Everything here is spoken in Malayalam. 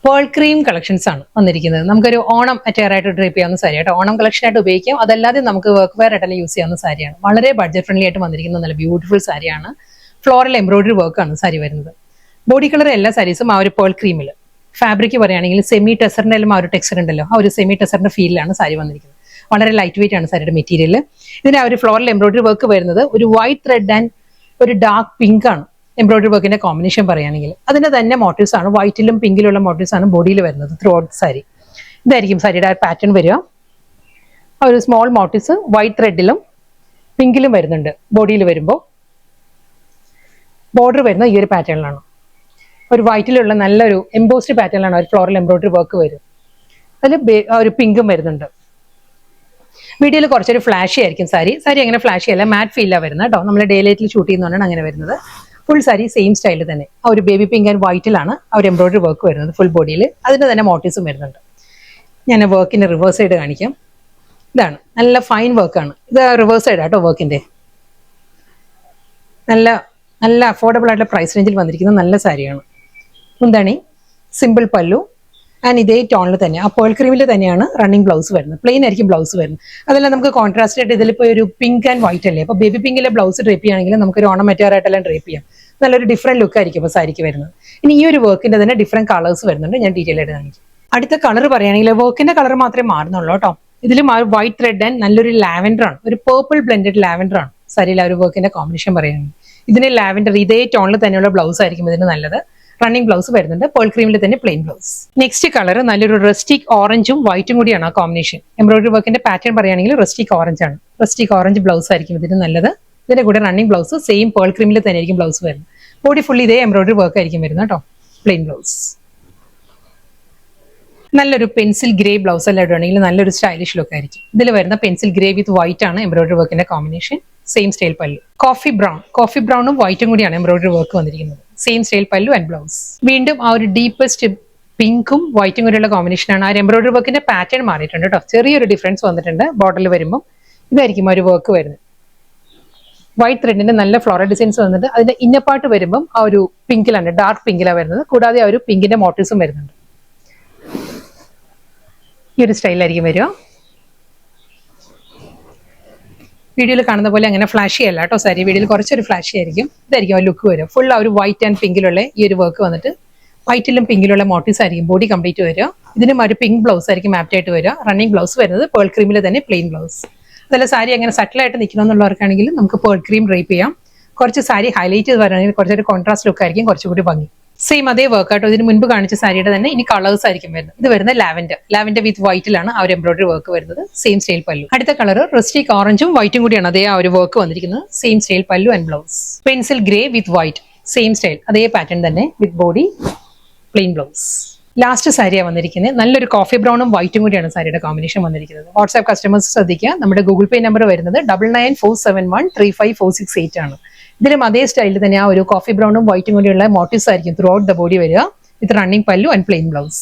പേൾ ക്രീം കളക്ഷൻസ് ആണ് വന്നിരിക്കുന്നത്. നമുക്കൊരു ഓണം അറ്റയർ ആയിട്ട് ഡ്രേപ്പ് ചെയ്യാവുന്ന സാരി ആയിട്ട്, ഓണം കളക്ഷൻ ആയിട്ട് ഉപയോഗിക്കാം. അതല്ലാതെ നമുക്ക് വർക്ക് വെയർ ആയിട്ടെല്ലാം യൂസ് ചെയ്യാവുന്ന സാരിയാണ്. വളരെ ബഡ്ജറ്റ് ഫ്രണ്ട്ലി ആയിട്ട് വന്നിരിക്കുന്ന നല്ല ബ്യൂട്ടിഫുൾ സാരിയാണ്. ഫ്ലോറൽ എംബ്രോയിഡറി വർക്കാണ് സാരി വരുന്നത്. ബോഡി കളർ എല്ലാ സാരീസും ആ ഒരു പേൾ ക്രീമിൽ. ഫാബ്രിക് പറയുകയാണെങ്കിൽ സെമി ടെസറിന്റെ എല്ലാം ആ ഒരു ടെക്സ്ചർ ഉണ്ടല്ലോ, ആ ഒരു സെമി ടെസറിന്റെ ഫീലിലാണ് സാരി വന്നിരിക്കുന്നത്. വളരെ ലൈറ്റ് വെയിറ്റ് ആണ് സാരിയുടെ മെറ്റീരിയൽ. ഇതിന് ആ ഒരു ഫ്ലോറൽ എംബ്രോയിഡറി വർക്ക് വരുന്നത് ഒരു വൈറ്റ് ത്രെഡ് ആൻഡ് ഒരു ഡാർക്ക് പിങ്ക് ആണ്. എംബ്രോയിഡറി വർക്കിന്റെ കോമ്പിനേഷൻ പറയുകയാണെങ്കിൽ അതിന്റെ തന്നെ മോട്ടീവ്സ് ആണ്, വൈറ്റിലും പിങ്കിലുള്ള മോട്ടീവ്സ് ആണ് ബോഡിയിൽ വരുന്നത് ത്രൂ ഔട്ട് സാരി. ഇതായിരിക്കും സാരിയുടെ ആ പാറ്റേൺ വരിക. ആ ഒരു സ്മോൾ മോട്ടീവ്സ് വൈറ്റ് ത്രെഡിലും പിങ്കിലും വരുന്നുണ്ട്. ബോഡിയിൽ വരുമ്പോൾ ബോർഡർ വരുന്ന ഈ ഒരു പാറ്റേണിലാണ്. ഒരു വൈറ്റിലുള്ള നല്ലൊരു എംബോസ്ഡ് പാറ്റേണിലാണ് ഒരു ഫ്ലോറൽ എംബ്രോയിഡറി വർക്ക് വരും. അതിൽ ഒരു പിങ്കും വരുന്നുണ്ട്. വീഡിയോയിൽ കുറച്ചൊരു ഫ്ലാഷി ആയിരിക്കും സാരി. സാരി അങ്ങനെ ഫ്ലാഷി അല്ല, മാറ്റ് ഫീലാണ് വരുന്നത് കേട്ടോ. നമ്മൾ ഡേ ലൈറ്റിൽ ഷൂട്ട് ചെയ്യുന്നതാണ് അങ്ങനെ വരുന്നത്. ഫുൾ സാരി സെയിം സ്റ്റൈലിൽ തന്നെ ആ ഒരു ബേബി പിങ്ക് ആൻഡ് വൈറ്റിലാണ് ആ ഒരു എംബ്രോയിഡറി വർക്ക് വരുന്നത് ഫുൾ ബോഡിയിൽ. അതിന്റെ തന്നെ മോട്ടീവ്സും വരുന്നുണ്ട്. ഞാൻ വർക്കിന്റെ റിവേഴ്സ് സൈഡ് കാണിക്കാം. ഇതാണ് നല്ല ഫൈൻ വർക്കാണ്. ഇത് റിവേഴ്സ് സൈഡ് ആട്ടോ വർക്കിന്റെ. നല്ല നല്ല അഫോർഡബിൾ ആയിട്ടുള്ള പ്രൈസ് റേഞ്ചിൽ വന്നിരിക്കുന്ന നല്ല സാരിയാണ്. മുന്താണി സിമ്പിൾ പല്ലു ആൻഡ് ഇതേ ടോണിൽ തന്നെ ആ പേൾ ക്രീമിൽ തന്നെയാണ് റണ്ണിങ് ബ്ലൗസ് വരുന്നത്. പ്ലെയിൻ ആയിരിക്കും ബ്ലൗസ് വരുന്നത്. അതെല്ലാം നമുക്ക് കോൺട്രാസ്റ്റ് ആയിട്ട് ഇതിലിപ്പോൾ ഒരു പിങ്ക് ആൻഡ് വൈറ്റ് അല്ലേ, അപ്പോൾ ബേബി പിങ്കിലെ ബ്ലൗസ് ഡ്രേപ്പ് ചെയ്യുകയാണെങ്കിൽ നമുക്കൊരു ഓണം മെറ്റീരിയൽ ആയിട്ടെല്ലാം ഡ്രേപ്പ് ചെയ്യാം. നല്ലൊരു ഡിഫറെന്റ് ലുക്ക് ആയിരിക്കും ഇപ്പോൾ സാരിക്ക് വരുന്നത്. ഇനി ഈ ഒരു വർക്കിന്റെ തന്നെ ഡിഫറെന്റ് കളേഴ്സ് വരുന്നുണ്ട്. ഞാൻ ഡീറ്റെയിൽ ആയിട്ട് കാണിക്കും. അടുത്ത കളർ പറയുകയാണെങ്കിൽ വർക്കിന്റെ കളർ മാത്രമേ മാറുന്നുള്ളൂ കേട്ടോ. ഇതിലും ആ വൈറ്റ് ത്രെഡ് ആൻഡ് നല്ലൊരു ലാവൻഡർ ആണ്, ഒരു പേർപ്പിൾ ബ്ലെൻഡഡ് ലാവൻഡർ ആണ് സാരിയിൽ ആ ഒരു വർക്കിന്റെ കോമ്പിനേഷൻ പറയുകയാണെങ്കിൽ. ഇതിന് ലാവൻഡർ ഇതേ ടോണിൽ തന്നെയുള്ള ബ്ലൗസ് ആയിരിക്കും ഇതിന് നല്ലത്. റണ്ണിങ് ബ്ലൗസ് വരുന്നുണ്ട്. പേൾ ക്രീമിൽ തന്നെ പ്ലെയിൻ ബ്ലൗസ്. നെക്സ്റ്റ് കളർ നല്ലൊരു റസ്റ്റിക് ഓറഞ്ചും വൈറ്റും കൂടിയാണ് ആ കോമ്പിനേഷൻ. എംബ്രോയിഡറി വർക്കിന്റെ പാറ്റേൺ പറയുകയാണെങ്കിൽ റസ്റ്റിക് ഓറഞ്ച് ആണ്. റസ്റ്റിക് ഓറഞ്ച് ബ്ലൗസ് ആയിരിക്കും ഇതിന് നല്ലത്. ഇതിന്റെ കൂടെ റണ്ണിങ് ബ്ലൗസ് സെയിം പേൾ ക്രീമിൽ തന്നെ ആയിരിക്കും ബ്ലൗസ് വരുന്നത്. ബോഡി ഫുള്ളി ഇതേ എംബ്രോയിഡറി വർക്ക് ആയിരിക്കും വരുന്നത് കേട്ടോ. Plain blouse. നല്ലൊരു പെൻസിൽ ഗ്രേ ബ്ലൗസ് എല്ലാം ഇടുകയാണെങ്കിൽ നല്ലൊരു സ്റ്റൈലിഷ് ലുക്ക് ആയിരിക്കും. ഇതിൽ വരുന്ന പെൻസിൽ ഗ്രേ വിത്ത് വൈറ്റ് ആണ് എംബ്രോയിഡറി വർക്കിന്റെ കോമ്പിനേഷൻ. സെയിം സ്റ്റൈൽ പല്ലു. കോഫി ബ്രൗണും വൈറ്റും കൂടിയാണ് എംബ്രോയിഡറി വർക്ക് വന്നിരിക്കുന്നത്. Same style pallu and blouse. വീണ്ടും ആ ഒരു ഡീപ്പസ്റ്റ് പിങ്കും വൈറ്റും കൂടിയുള്ള കോമ്പിനേഷനാണ്. ആ എംബ്രോയിഡറി വർക്കിന്റെ പാറ്റേൺ മാറിയിട്ടുണ്ട് കേട്ടോ. ചെറിയൊരു ഡിഫറൻസ് വന്നിട്ടുണ്ട് ബോർഡറിൽ വരുമ്പോൾ. ഇതായിരിക്കും ആ ഒരു വർക്ക് വരുന്നത്. വൈറ്റ് ത്രെഡിന്റെ നല്ല ഫ്ലോറൽ ഡിസൈൻസ് വന്നിട്ട് അതിന്റെ ഇന്നപ്പാട്ട് വരുമ്പം ആ ഒരു പിങ്കിലാണ്, ഡാർക്ക് പിങ്കിലാണ് വരുന്നത്. കൂടാതെ ആ ഒരു പിങ്കിന്റെ മോട്ടീവ്സും വരുന്നുണ്ട്. ഈ ഒരു സ്റ്റൈലായിരിക്കും വരിക. വീഡിയോയിൽ കാണുന്ന പോലെ അങ്ങനെ ഫ്ലാഷി അല്ല കേട്ടോ സാരി. വീഡിയോയിൽ കുറച്ചൊരു ഫ്ലാഷി ആയിരിക്കും. ഇതായിരിക്കും ആ ലുക്ക് വരിക. ഫുൾ ആ ഒരു വൈറ്റ് ആൻഡ് പിങ്കിലുള്ള ഈ ഒരു വർക്ക് വന്നിട്ട് വൈറ്റിലും പിങ്കിലുള്ള മോട്ടീവ്സ് ആയിരിക്കും ബോഡി കംപ്ലീറ്റ് വരിക. ഇതിനും ഒരു പിങ്ക് ബ്ലൗസ് ആയിരിക്കും ആപ്റ്റ് ആയിട്ട് വരിക. റണ്ണിങ് ബ്ലൗസ് വരുന്നത് പേൾ ക്രീമിൽ തന്നെ പ്ലെയിൻ ബ്ലൗസ്. അതല്ല സാരി അങ്ങനെ സട്ടിലായിട്ട് നിൽക്കണമെന്നുള്ളവർക്കാണെങ്കിൽ നമുക്ക് പേൾ ക്രീം ഡ്രേപ്പ് ചെയ്യാം. കുറച്ച് സാരി ഹൈലൈറ്റ് ചെയ്ത് വരണമെങ്കിൽ കുറച്ചൊരു കോൺട്രാസ്റ്റ് ലുക്ക് ആയിരിക്കും കുറച്ചുകൂടി ഭംഗി. സെയിം അതേ വർക്ക് ആട്ടോ. ഇതിന് മുൻപ് കാണിച്ച സാരിയുടെ തന്നെ ഇനി കളേഴ്സ് ആയിരിക്കും വരുന്നത്. ഇത് വരുന്നത് ലാവൻഡർ വിത്ത് വൈറ്റിലാണ് ആ ഒരു എംബ്രോയിഡറി വർക്ക് വരുന്നത്. സെയിം സ്റ്റൈൽ പല്ലു. അടുത്ത കളർ റസ്റ്റിക് ഓറഞ്ചും വൈറ്റും കൂടിയാണ് അതേ ആ ഒരു വർക്ക് വന്നിരിക്കുന്നത്. Same style pallu and blouse. Pencil grey with white same style അതേ പാറ്റേൺ തന്നെ with body plain blouse. Last സാരിയാണ് വന്നിരിക്കുന്നത്. നല്ലൊരു കോഫി ബ്രൗണും വൈറ്റും കൂടിയാണ് സാരിയുടെ കോമ്പിനേഷൻ വന്നിരിക്കുന്നത്. വാട്സ്ആപ്പ് കസ്റ്റമേഴ്സ് ശ്രദ്ധിക്കുക. നമ്മുടെ ഗൂഗിൾ പേ നമ്പർ വരുന്നത് 9947135468 ആണ്. ഇതിലും അതേ സ്റ്റൈലിൽ തന്നെ ആ ഒരു കോഫി ബ്രൗണും വൈറ്റും കൂടിയുള്ള മോട്ടീവ്സ് ആയിരിക്കും ത്രൂ ഔട്ട് ദ ബോഡി വരിക. വിത്ത് റണ്ണിങ് പല്ലു ആൻഡ് പ്ലെയിൻ ബ്ലൗസ്.